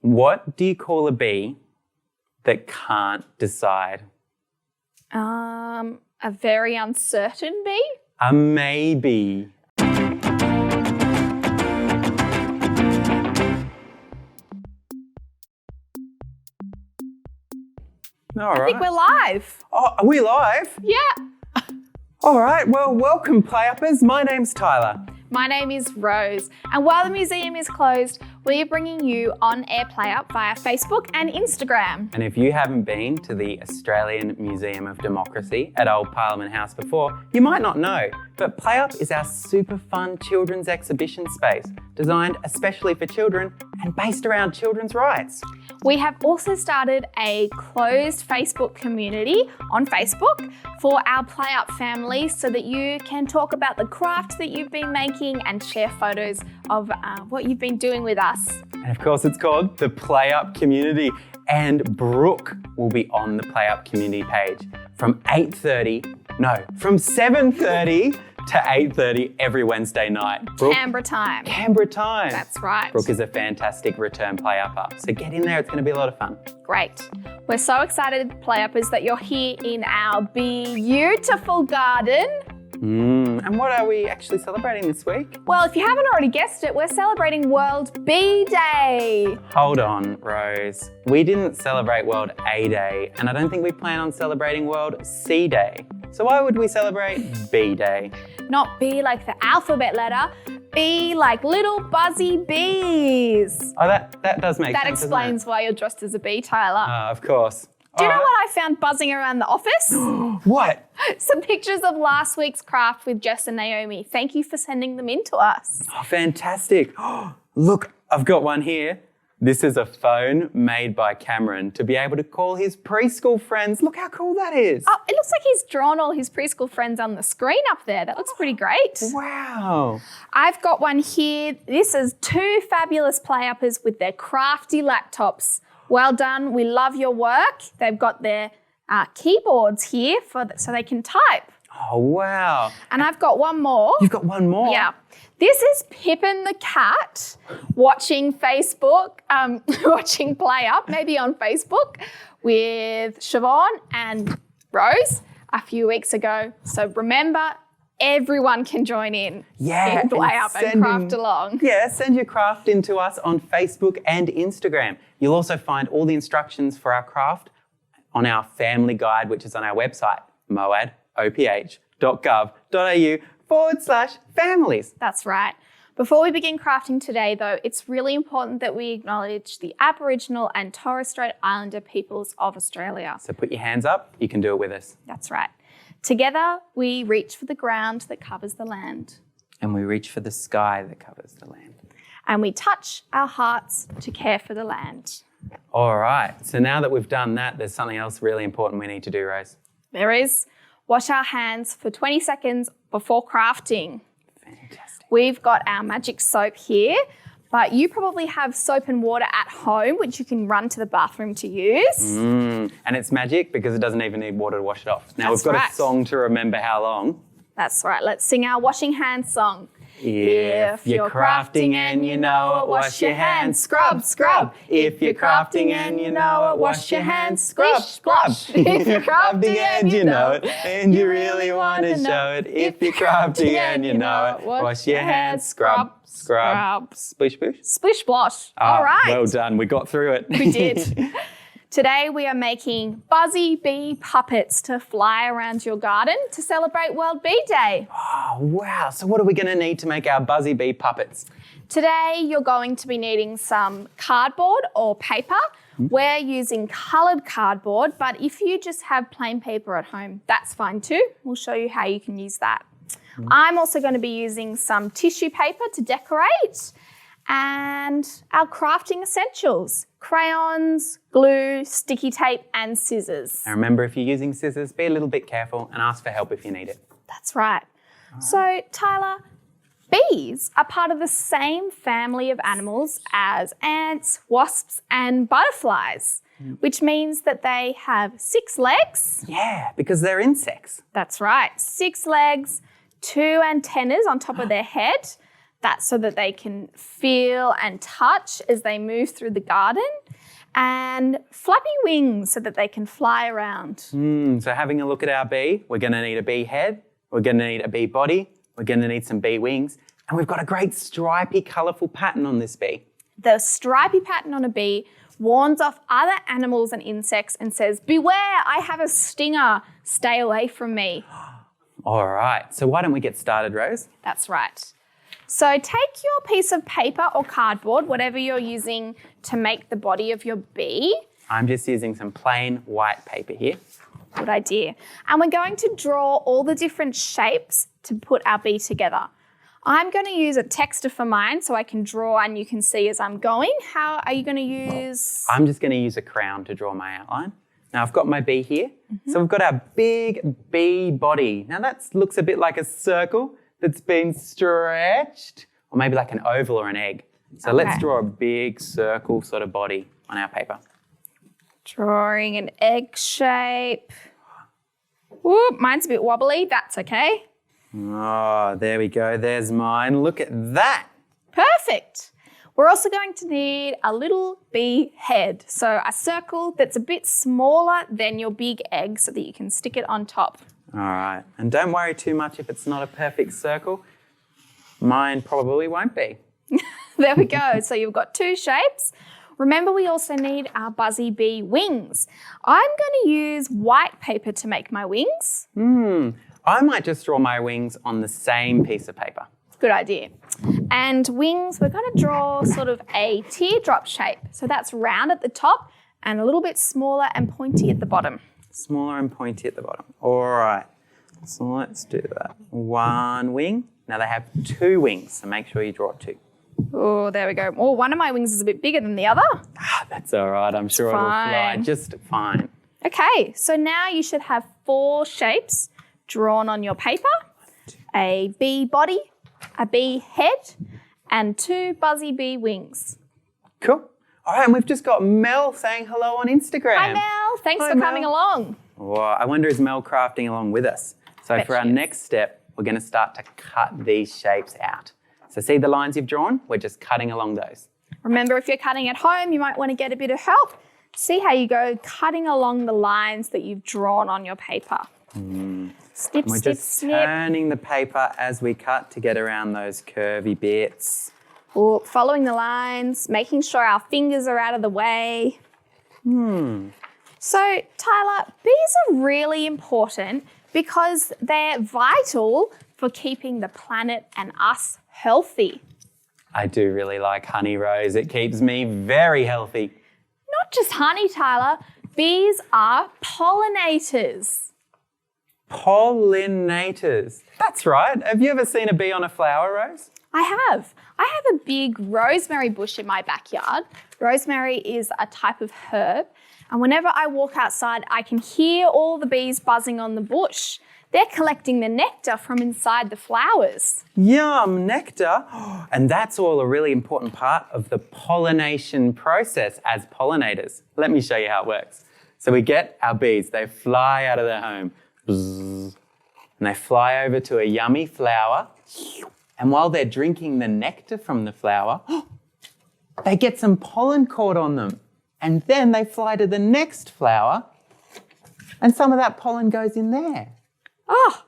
What do you call a bee that can't decide? A very uncertain bee? A maybe. I think we're live. Oh, are we live? Yeah. All right, well, welcome, PlayUppers. My name's Tyler. My name is Rose, and while the museum is closed, we are bringing you On Air PlayUP via Facebook and Instagram. And if you haven't been to the Australian Museum of Democracy at Old Parliament House before, you might not know, but PlayUp is our super fun children's exhibition space, designed especially for children and based around children's rights. We have also started a closed Facebook community on Facebook for our PlayUp family so that you can talk about the craft that you've been making and share photos of what you've been doing with us. And of course, it's called the PlayUp Community. And Brooke will be on the PlayUp Community page from 7:30 to 8:30 every Wednesday night. Brooke, Canberra time. Canberra time. That's right. Brooke is a fantastic return PlayUpper. So get in there, it's going to be a lot of fun. Great. We're so excited, PlayUppers, that you're here in our beautiful garden. And what are we actually celebrating this week? Well, if you haven't already guessed it, we're celebrating World Bee Day. Hold on, Rose. We didn't celebrate World A Day, and I don't think we plan on celebrating World C Day. So why would we celebrate B Day? Not B like the alphabet letter, B like little buzzy bees. Oh, that does make sense. That explains why you're dressed as a bee, Tyler. Of course. Do you know what I found buzzing around the office? What? Some pictures of last week's craft with Jess and Naomi. Thank you for sending them in to us. Oh, fantastic. Look, I've got one here. This is a phone made by Cameron to be able to call his preschool friends. Look how cool that is. Oh, it looks like he's drawn all his preschool friends on the screen up there. That looks pretty great. Wow. I've got one here. This is two fabulous PlayUppers with their crafty laptops. Well done. We love your work. They've got their keyboards here so they can type. Oh, wow. And I've got one more. You've got one more? Yeah. This is Pippin the cat watching Facebook, watching PlayUp, maybe on Facebook, with Siobhan and Rose a few weeks ago. So remember, everyone can join in PlayUp and craft along. Yeah, send your craft in to us on Facebook and Instagram. You'll also find all the instructions for our craft on our family guide, which is on our website, moad.oph.gov.au/families. That's right. Before we begin crafting today, though, it's really important that we acknowledge the Aboriginal and Torres Strait Islander peoples of Australia. So put your hands up, you can do it with us. That's right. Together, we reach for the ground that covers the land. And we reach for the sky that covers the land. And we touch our hearts to care for the land. All right. So now that we've done that, there's something else really important we need to do, Rose. There is. Wash our hands for 20 seconds before crafting. Fantastic. We've got our magic soap here, but you probably have soap and water at home, which you can run to the bathroom to use. And it's magic because it doesn't even need water to wash it off. Now we've got a song to remember how long. That's right. Let's sing our washing hands song. If you're crafting and you know it, wash your hands, scrub, scrub. If you're crafting and you know it, wash your hands, scrub, scrub. If you're crafting and you know it, and you really want to show it. If you're crafting and you know it, wash your hands, scrub, scrub. Splish, splish? Splish, splosh. All right. Well done. We got through it. We did. Today we are making Buzzy Bee puppets to fly around your garden to celebrate World Bee Day. Oh, wow. So what are we going to need to make our Buzzy Bee puppets? Today you're going to be needing some cardboard or paper. We're using coloured cardboard, but if you just have plain paper at home, that's fine too. We'll show you how you can use that. I'm also going to be using some tissue paper to decorate and our crafting essentials. Crayons, glue, sticky tape and scissors. And remember, if you're using scissors, be a little bit careful and ask for help if you need it. That's right. So, Tyler, bees are part of the same family of animals as ants, wasps and butterflies, which means that they have 6 legs. Yeah, because they're insects. That's right. 6 legs, 2 antennas on top of their head. That's so that they can feel and touch as they move through the garden. And flappy wings so that they can fly around. So having a look at our bee, we're going to need a bee head, we're going to need a bee body, we're going to need some bee wings, and we've got a great stripy, colourful pattern on this bee. The stripy pattern on a bee warns off other animals and insects and says, beware, I have a stinger, stay away from me. All right, so why don't we get started, Rose? That's right. So take your piece of paper or cardboard, whatever you're using to make the body of your bee. I'm just using some plain white paper here. Good idea. And we're going to draw all the different shapes to put our bee together. I'm going to use a texter for mine so I can draw and you can see as I'm going. How are you going to use? I'm just going to use a crown to draw my outline. Now I've got my bee here. So we've got our big bee body. Now that looks a bit like a circle that's been stretched, or maybe like an oval or an egg. So let's draw a big circle sort of body on our paper. Drawing an egg shape. Whoop, mine's a bit wobbly, that's okay. Oh, there we go, there's mine. Look at that. Perfect. We're also going to need a little bee head. So a circle that's a bit smaller than your big egg so that you can stick it on top. All right, and don't worry too much if it's not a perfect circle. Mine probably won't be. There we go. So you've got two shapes. Remember, we also need our Buzzy Bee wings. I'm going to use white paper to make my wings. I might just draw my wings on the same piece of paper. Good idea. And wings, we're going to draw sort of a teardrop shape. So that's round at the top and a little bit smaller and pointy at the bottom. Smaller and pointy at the bottom. All right, so let's do that. One wing. Now they have two wings, so make sure you draw two. Oh, there we go. Oh, one of my wings is a bit bigger than the other. That's all right. I'm sure it'll fly just fine. Okay, so now you should have four shapes drawn on your paper. A bee body, a bee head, and two Buzzy Bee wings. Cool. All right, and we've just got Mel saying hello on Instagram. Hi, Mel. Thanks for coming along. Well, I wonder is Mel crafting along with us? So for our next step, we're going to start to cut these shapes out. So see the lines you've drawn? We're just cutting along those. Remember, if you're cutting at home, you might want to get a bit of help. See how you go cutting along the lines that you've drawn on your paper. Snip, We're snip, just snip. turning the paper as we cut to get around those curvy bits. Ooh, following the lines, making sure our fingers are out of the way. So, Tyler, bees are really important because they're vital for keeping the planet and us healthy. I do really like honey, Rose. It keeps me very healthy. Not just honey, Tyler. Bees are pollinators. Pollinators. That's right. Have you ever seen a bee on a flower, Rose? I have. I have a big rosemary bush in my backyard. Rosemary is a type of herb. And whenever I walk outside, I can hear all the bees buzzing on the bush. They're collecting the nectar from inside the flowers. Yum, nectar. And that's all a really important part of the pollination process as pollinators. Let me show you how it works. So we get our bees. They fly out of their home. Bzzz, and they fly over to a yummy flower. And while they're drinking the nectar from the flower, they get some pollen caught on them. And then they fly to the next flower and some of that pollen goes in there. Oh,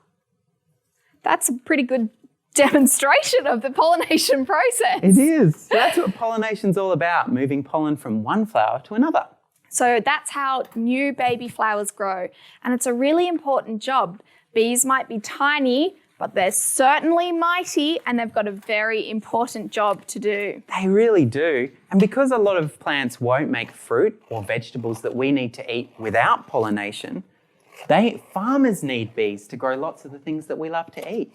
that's a pretty good demonstration of the pollination process. It is. So that's what pollination's all about, moving pollen from one flower to another. So that's how new baby flowers grow. And it's a really important job. Bees might be tiny, but they're certainly mighty and they've got a very important job to do. They really do. And because a lot of plants won't make fruit or vegetables that we need to eat without pollination, farmers need bees to grow lots of the things that we love to eat.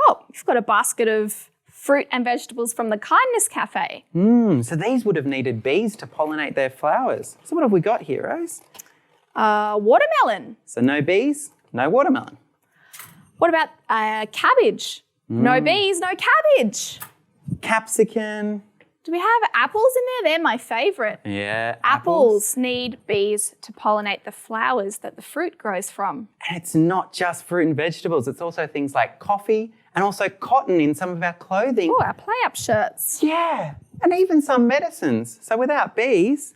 Oh, you've got a basket of fruit and vegetables from the Kindness Cafe. So these would have needed bees to pollinate their flowers. So what have we got here, Rose? Watermelon. So no bees, no watermelon. What about cabbage? No bees, no cabbage. Capsicum. Do we have apples in there? They're my favourite. Yeah, Apples need bees to pollinate the flowers that the fruit grows from. And it's not just fruit and vegetables. It's also things like coffee and also cotton in some of our clothing. Oh, our PlayUp shirts. Yeah, and even some medicines. So without bees,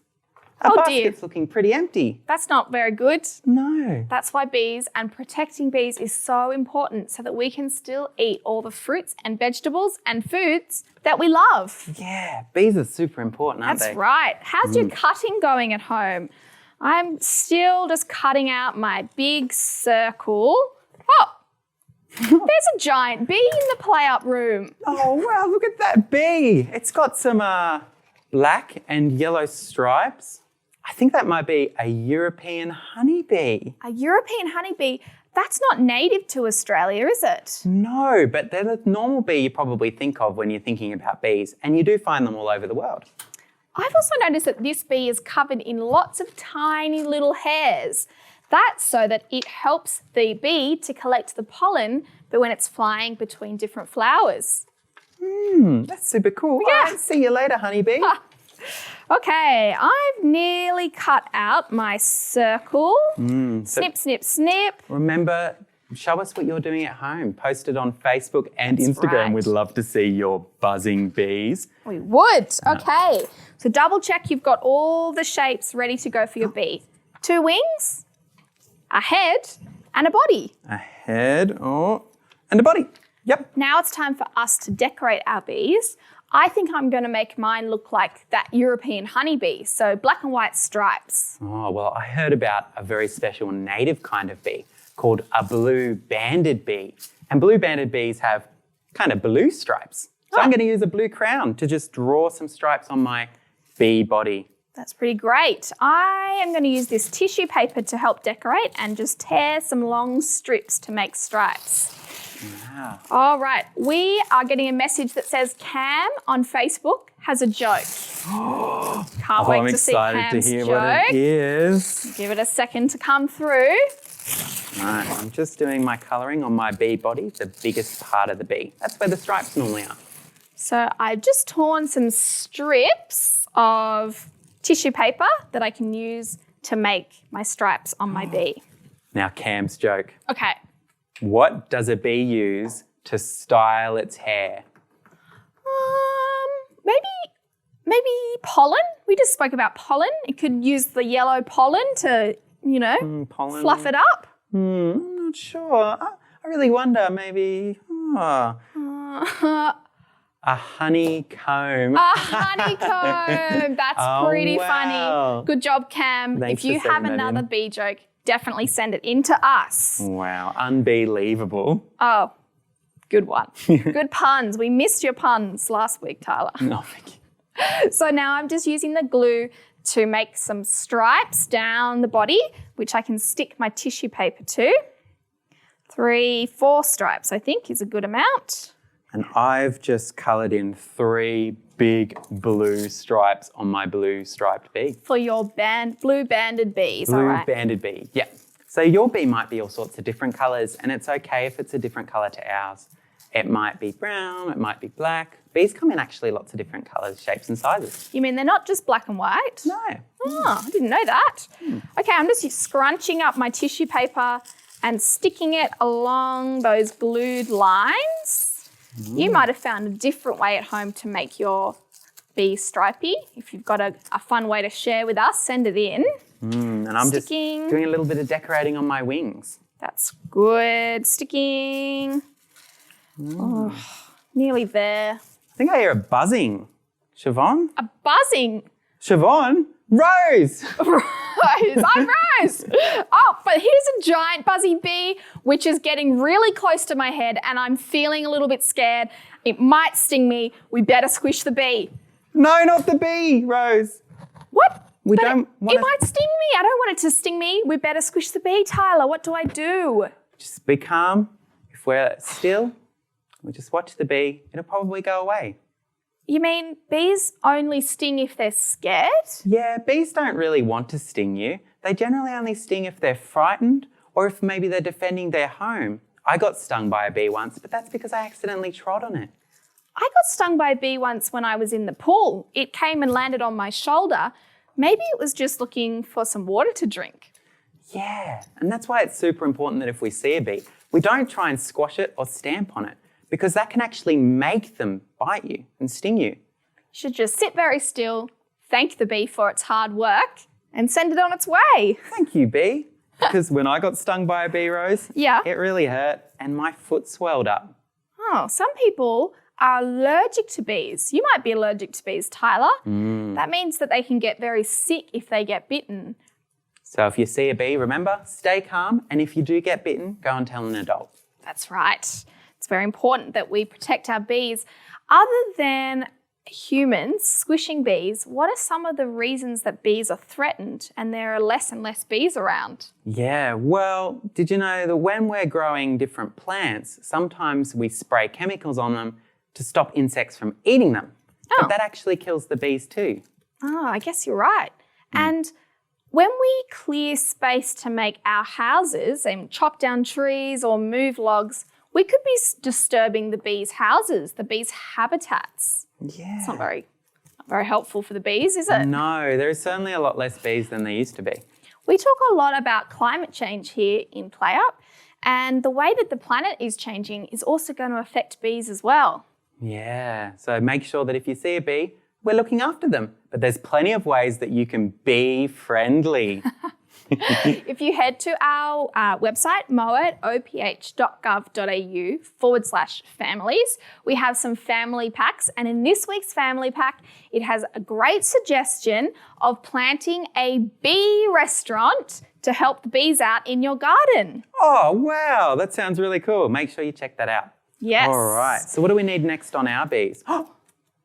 our basket's looking pretty empty. That's not very good. No. That's why bees and protecting bees is so important so that we can still eat all the fruits and vegetables and foods that we love. Yeah, bees are super important, aren't they? That's right. How's your cutting going at home? I'm still just cutting out my big circle. Oh, there's a giant bee in the PlayUp room. Oh, wow, look at that bee. It's got some black and yellow stripes. I think that might be a European honeybee. A European honeybee? That's not native to Australia, is it? No, but they're the normal bee you probably think of when you're thinking about bees, and you do find them all over the world. I've also noticed that this bee is covered in lots of tiny little hairs. That's so that it helps the bee to collect the pollen but when it's flying between different flowers. That's super cool. Yeah. All right, see you later, honeybee. Okay, I've nearly cut out my circle. Snip, snip, snip. Remember, show us what you're doing at home. Post it on Facebook and That's Instagram. right. We'd love to see your buzzing bees. We would. Okay, so double check you've got all the shapes ready to go for your bee. 2 wings, a head, and a body. A head, and a body. Yep. Now it's time for us to decorate our bees. I think I'm going to make mine look like that European honeybee, so black and white stripes. Oh, well, I heard about a very special native kind of bee called a blue banded bee. And blue banded bees have kind of blue stripes. So I'm going to use a blue crown to just draw some stripes on my bee body. That's pretty great. I am going to use this tissue paper to help decorate and just tear some long strips to make stripes. Wow. All right, we are getting a message that says Cam on Facebook has a joke. Can't wait I'm to see excited Cam's to hear joke. what it is. Give it a second to come through. Right, I'm just doing my colouring on my bee body, the biggest part of the bee. That's where the stripes normally are. So I've just torn some strips of tissue paper that I can use to make my stripes on my bee. Now, Cam's joke. Okay. What does a bee use to style its hair? Maybe pollen. We just spoke about pollen. It could use the yellow pollen to, Pollen. fluff it up. I'm not sure. I really wonder, maybe a honeycomb. A honeycomb. That's pretty funny. Good job, Cam. Thanks if you for have sending that another in. bee joke, definitely send it in to us. Wow, unbelievable. Oh, good one. Good puns. We missed your puns last week, Tyler. No, thank you. So now I'm just using the glue to make some stripes down the body, which I can stick my tissue paper to. 3, 4 stripes, I think, is a good amount. And I've just coloured in 3 big blue stripes on my blue striped bee. For your blue banded bees, all right? Blue banded bee, yeah. So your bee might be all sorts of different colours, and it's okay if it's a different colour to ours. It might be brown, it might be black. Bees come in actually lots of different colours, shapes and sizes. You mean they're not just black and white? No. Oh, I didn't know that. Okay, I'm just scrunching up my tissue paper and sticking it along those glued lines. You might have found a different way at home to make your bee stripy. If you've got a fun way to share with us, send it in. And I'm just doing a little bit of decorating on my wings. That's good. Sticking. Oh, nearly there. I think I hear a buzzing. Siobhan? A buzzing. Siobhan? Rose! Rose. I'm Rose. Oh, but here's a giant buzzy bee, which is getting really close to my head, and I'm feeling a little bit scared. It might sting me. We better squish the bee. No, not the bee, Rose. What? We But don't want It might sting me. I don't want it to sting me. We better squish the bee, Tyler. What do I do? Just be calm. If we're still, we just watch the bee. It'll probably go away. You mean bees only sting if they're scared? Yeah, bees don't really want to sting you. They generally only sting if they're frightened or if maybe they're defending their home. I got stung by a bee once, but that's because I accidentally trod on it. I got stung by a bee once when I was in the pool. It came and landed on my shoulder. Maybe it was just looking for some water to drink. Yeah, and that's why it's super important that if we see a bee, we don't try and squash it or stamp on it, because that can actually make them bite you and sting you. You should just sit very still, thank the bee for its hard work, and send it on its way. Thank you, bee. Because when I got stung by a bee, Rose, it really hurt and my foot swelled up. Oh, some people are allergic to bees. You might be allergic to bees, Tyler. That means that they can get very sick if they get bitten. So if you see a bee, remember, stay calm. And if you do get bitten, go and tell an adult. That's right. It's very important that we protect our bees. Other than humans squishing bees, what are some of the reasons that bees are threatened and there are less and less bees around? Yeah, well, did you know that when we're growing different plants, sometimes we spray chemicals on them to stop insects from eating them. But that actually kills the bees too. Oh, I guess you're right. And when we clear space to make our houses and chop down trees or move logs, we could be disturbing the bees' houses, the bees' habitats. Yeah. It's not very helpful for the bees, is it? No, there's certainly a lot less bees than there used to be. We talk a lot about climate change here in PlayUp, and the way that the planet is changing is also going to affect bees as well. Yeah, so make sure that if you see a bee, we're looking after them. But there's plenty of ways that you can be friendly. If you head to our website, moa@oph.gov.au/families, we have some family packs. And in this week's family pack, it has a great suggestion of planting a bee restaurant to help the bees out in your garden. Oh, wow, that sounds really cool. Make sure you check that out. Yes. All right, so what do we need next on our bees?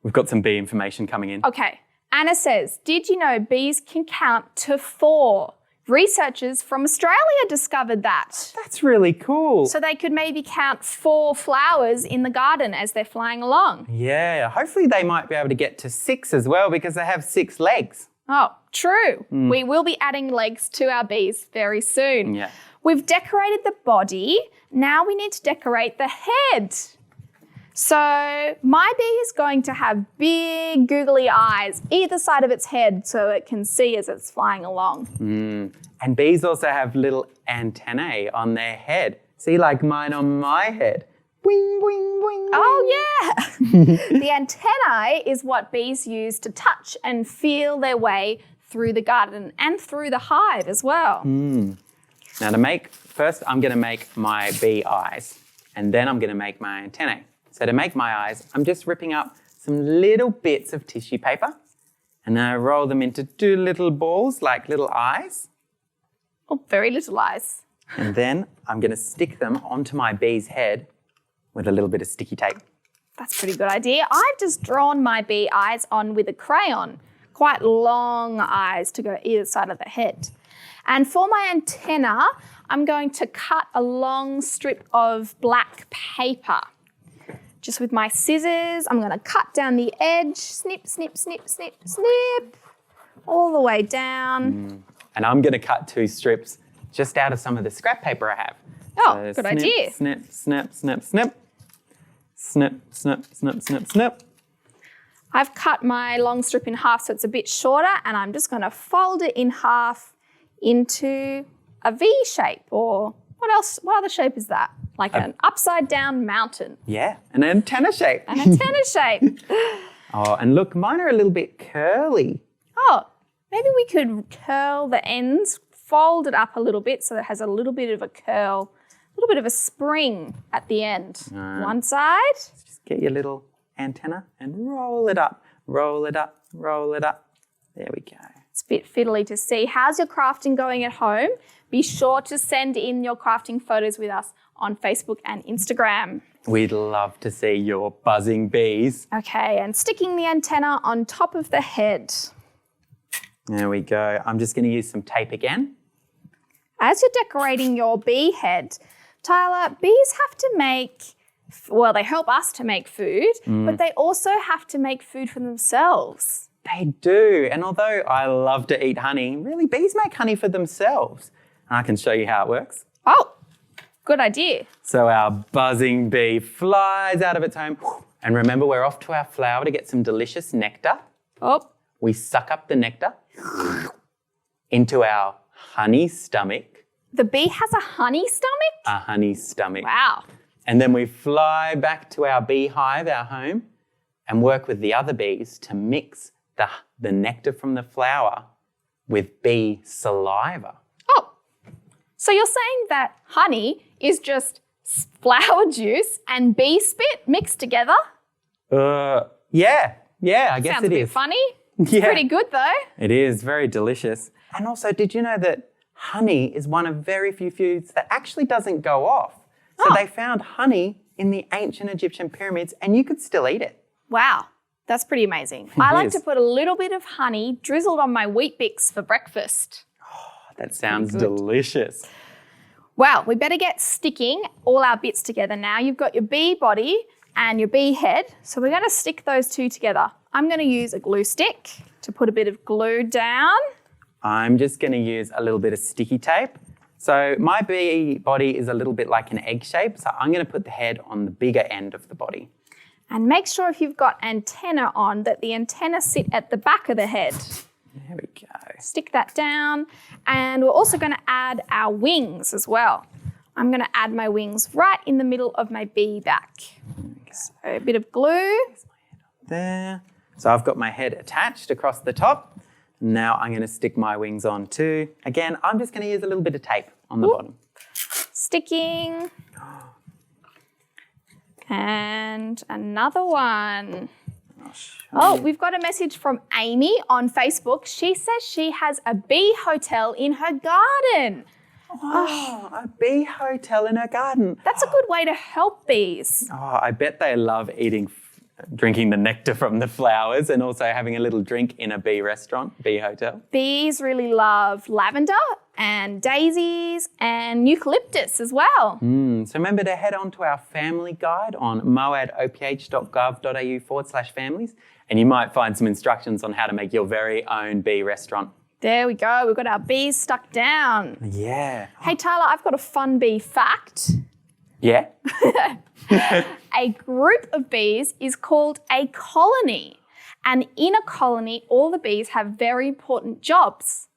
We've got some bee information coming in. Okay, Anna says, did you know bees can count to 4? Researchers from Australia discovered that. That's really cool. So they could maybe count 4 flowers in the garden as they're flying along. Yeah, hopefully they might be able to get to 6 as well because they have 6 legs. Oh, true. We will be adding legs to our bees very soon. Yeah. We've decorated the body. Now we need to decorate the head. So my bee is going to have big googly eyes either side of its head so it can see as it's flying along. And bees also have little antennae on their head. See, like mine on my head. Wing, wing, wing. Oh, yeah. The antennae is what bees use to touch and feel their way through the garden and through the hive as well. Now first I'm going to make my bee eyes and then I'm going to make my antennae. So to make my eyes, I'm just ripping up some little bits of tissue paper and then I roll them into 2 little balls like little eyes. Oh, very little eyes. And then I'm going to stick them onto my bee's head with a little bit of sticky tape. That's a pretty good idea. I've just drawn my bee eyes on with a crayon. Quite long eyes to go either side of the head. And for my antenna, I'm going to cut a long strip of black paper. Just with my scissors, I'm going to cut down the edge, snip, snip, snip, snip, snip, all the way down. And I'm going to cut 2 strips just out of some of the scrap paper I have. Oh, So good idea. Snip, snip, snip, snip. Snip, snip, snip, snip, snip. I've cut my long strip in half so it's a bit shorter and I'm just going to fold it in half into a V shape or what else? What other shape is that? Like an upside down mountain. Yeah, an antenna shape. An antenna shape. Oh, and look, mine are a little bit curly. Oh, maybe we could curl the ends, fold it up a little bit so it has a little bit of a curl, a little bit of a spring at the end. One side. Just get your little antenna and roll it up, roll it up, roll it up. There we go. It's a bit fiddly to see. How's your crafting going at home? Be sure to send in your crafting photos with us on Facebook and Instagram. We'd love to see your buzzing bees. Okay, and sticking the antenna on top of the head. There we go. I'm just going to use some tape again. As you're decorating your bee head, Tyler, bees have to they help us to make food, but they also have to make food for themselves. They do. And although I love to eat honey, really bees make honey for themselves. And I can show you how it works. Oh, good idea. So our buzzing bee flies out of its home. And remember, we're off to our flower to get some delicious nectar. Oh, We suck up the nectar into our honey stomach. the bee has a honey stomach? A honey stomach. Wow. And then we fly back to our beehive, our home, and work with the other bees to mix the nectar from the flower with bee saliva. Oh, so you're saying that honey is just flower juice and bee spit mixed together? Yeah, I guess Sounds it a bit is. funny. Yeah. Pretty good though. It is very delicious. And also, did you know that honey is one of very few foods that actually doesn't go off? So they found honey in the ancient Egyptian pyramids and you could still eat it. Wow, that's pretty amazing. I like is. to put a little bit of honey drizzled on my Wheat Bix for breakfast. That sounds delicious. Well, we better get sticking all our bits together now. You've got your bee body and your bee head. So we're going to stick those two together. I'm going to use a glue stick to put a bit of glue down. I'm just going to use a little bit of sticky tape. So my bee body is a little bit like an egg shape. So I'm going to put the head on the bigger end of the body. And make sure if you've got antenna on that the antenna sit at the back of the head. There we go. Stick that down. And we're also going to add our wings as well. I'm going to add my wings right in the middle of my bee back. So a bit of glue. There. So I've got my head attached across the top. Now I'm going to stick my wings on too. Again, I'm just going to use a little bit of tape on the bottom. Sticking. And another one. Oh, we've got a message from Amy on Facebook. She says she has a bee hotel in her garden. Oh, a bee hotel in her garden. That's a good way to help bees. Oh, I bet they love drinking the nectar from the flowers and also having a little drink in a bee restaurant, bee hotel. Bees really love lavender and daisies and eucalyptus as well. So remember to head on to our family guide on moadoph.gov.au/families and you might find some instructions on how to make your very own bee restaurant. There we go. We've got our bees stuck down. Yeah. Hey, Tyler, I've got a fun bee fact. Yeah? A group of bees is called a colony. And in a colony, all the bees have very important jobs.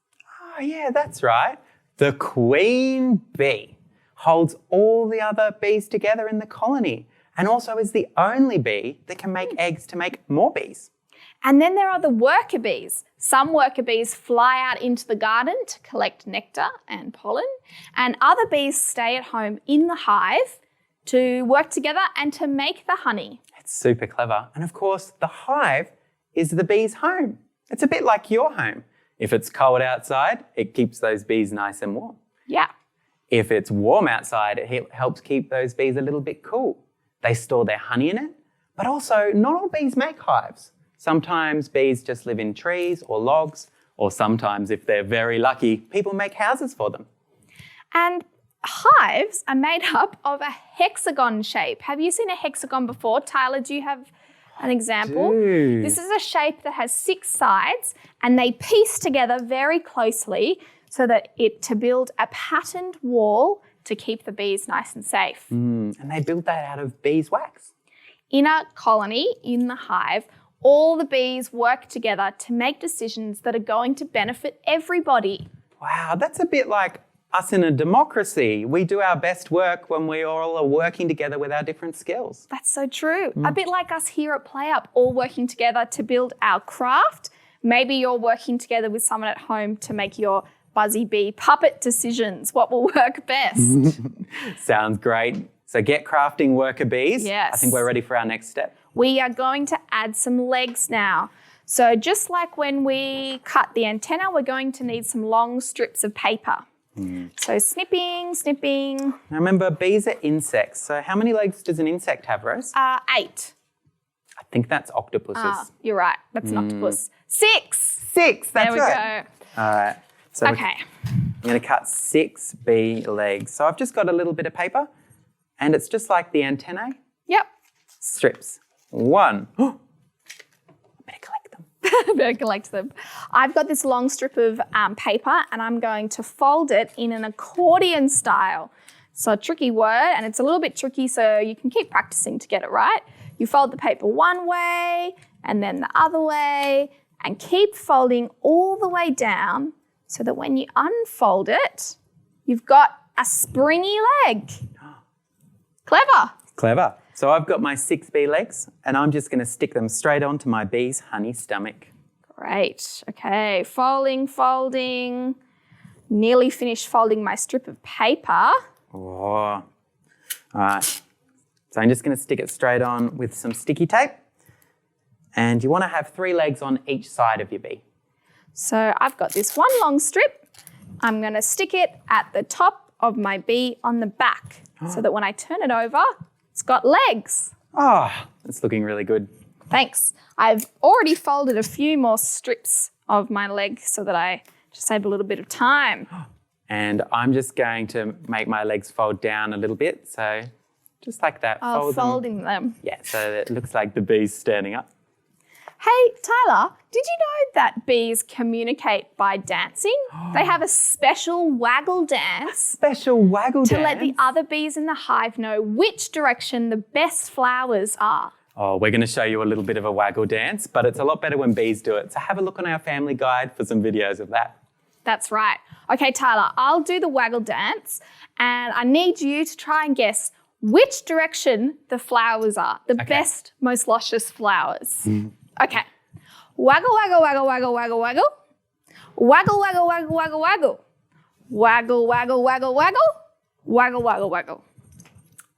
Oh, yeah, that's right. The queen bee holds all the other bees together in the colony and also is the only bee that can make eggs to make more bees. And then there are the worker bees. Some worker bees fly out into the garden to collect nectar and pollen, and other bees stay at home in the hive to work together and to make the honey. It's super clever. And of course, the hive is the bee's home. It's a bit like your home. If it's cold outside, it keeps those bees nice and warm. Yeah. If it's warm outside, it helps keep those bees a little bit cool. They store their honey in it, but also not all bees make hives. Sometimes bees just live in trees or logs, or sometimes, if they're very lucky, people make houses for them. And hives are made up of a hexagon shape. Have you seen a hexagon before? Tyler, do you have an example? do. This is a shape that has 6 sides and they piece together very closely so that to build a patterned wall to keep the bees nice and safe. And they build that out of beeswax. In a colony, in the hive, all the bees work together to make decisions that are going to benefit everybody. Wow, that's a bit like us in a democracy. We do our best work when we all are working together with our different skills. That's so true. A bit like us here at PlayUp, all working together to build our craft. Maybe you're working together with someone at home to make your Buzzy Bee puppet decisions. What will work best? Sounds great. So get crafting, worker bees. Yes. I think we're ready for our next step. We are going to add some legs now. So just like when we cut the antenna, we're going to need some long strips of paper. So snipping. Now remember, bees are insects. So how many legs does an insect have, Rose? 8. I think that's octopuses. You're right. That's an octopus. 6. 6, that's There we right. go. All right. So Okay. I'm going to cut 6 bee legs. So I've just got a little bit of paper and it's just like the antennae. Yep. Strips. 1. I better collect them. Better collect them. I've got this long strip of paper and I'm going to fold it in an accordion style. So a tricky word and it's a little bit tricky so you can keep practicing to get it right. You fold the paper one way and then the other way and keep folding all the way down so that when you unfold it, you've got a springy leg. Clever. Clever. So I've got my 6 bee legs and I'm just going to stick them straight onto my bee's honey stomach. Great. Okay, folding. Nearly finished folding my strip of paper. Oh. All right. So I'm just going to stick it straight on with some sticky tape. And you want to have 3 legs on each side of your bee. So I've got this one long strip. I'm going to stick it at the top of my bee on the back so that when I turn it over, it's got legs. Oh, it's looking really good. Thanks. I've already folded a few more strips of my leg so that I just save a little bit of time. And I'm just going to make my legs fold down a little bit. So just like that. Oh, folding them. Yeah, so it looks like the bee's standing up. Hey, Tyler, did you know that bees communicate by dancing? They have a special waggle dance. Special waggle dance? To let the other bees in the hive know which direction the best flowers are. Oh, we're going to show you a little bit of a waggle dance, but it's a lot better when bees do it. So have a look on our family guide for some videos of that. That's right. Okay, Tyler, I'll do the waggle dance and I need you to try and guess which direction the flowers are, the best, most luscious flowers. Okay. Waggle, waggle, waggle, waggle, waggle, waggle. Waggle, waggle, waggle, waggle, waggle. Waggle, waggle, waggle, waggle. Waggle, waggle, waggle.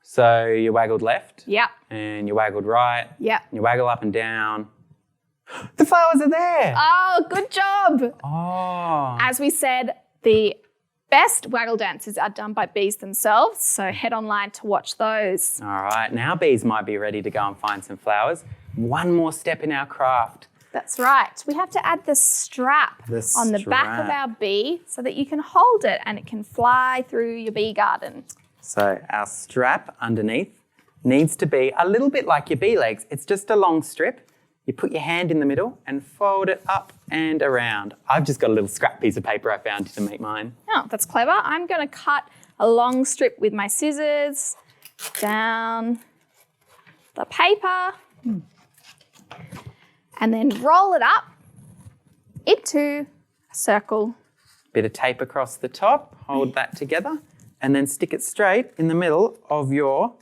So you waggled left. Yep. And you waggled right. Yep. You waggle up and down. The flowers are there. Oh, good job. Oh. As we said, the best waggle dances are done by bees themselves, so head online to watch those. All right, now bees might be ready to go and find some flowers. One more step in our craft. That's right. We have to add the strap on the back of our bee so that you can hold it and it can fly through your bee garden. So our strap underneath needs to be a little bit like your bee legs. It's just a long strip. You put your hand in the middle and fold it up and around. I've just got a little scrap piece of paper I found to make mine. Oh, that's clever. I'm going to cut a long strip with my scissors down the paper and then roll it up into a circle. Bit of tape across the top, hold that together, and then stick it straight in the middle of your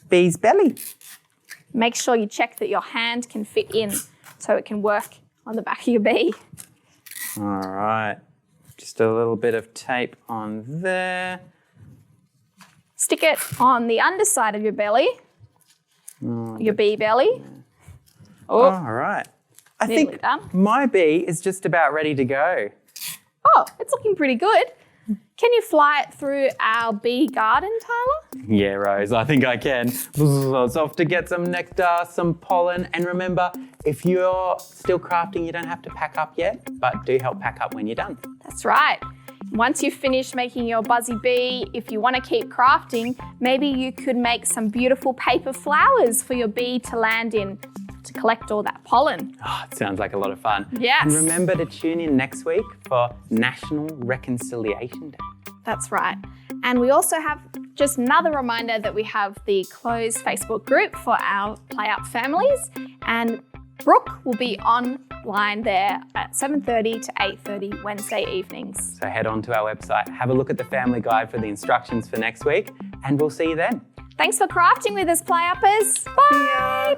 bee's belly. Make sure you check that your hand can fit in so it can work on the back of your bee. All right, just a little bit of tape on there. Stick it on the underside of your belly, your bee belly. Yeah. Oh, all right. I think my bee is just about ready to go. Oh, it's looking pretty good. Can you fly it through our bee garden, Tyler? Yeah, Rose, I think I can. It's off to get some nectar, some pollen. And remember, if you're still crafting, you don't have to pack up yet, but do help pack up when you're done. That's right. Once you've finished making your Buzzy Bee, if you want to keep crafting, maybe you could make some beautiful paper flowers for your bee to land in to collect all that pollen. Oh, it sounds like a lot of fun. Yes. And remember to tune in next week for National Reconciliation Day. That's right. And we also have just another reminder that we have the closed Facebook group for our PlayUp families, and Brooke will be online there at 7:30 to 8:30 Wednesday evenings. So head on to our website, have a look at the family guide for the instructions for next week, and we'll see you then. Thanks for crafting with us, PlayUppers. Bye.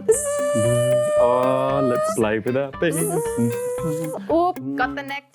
Oh, let's play with our bees. Oop, got the neck.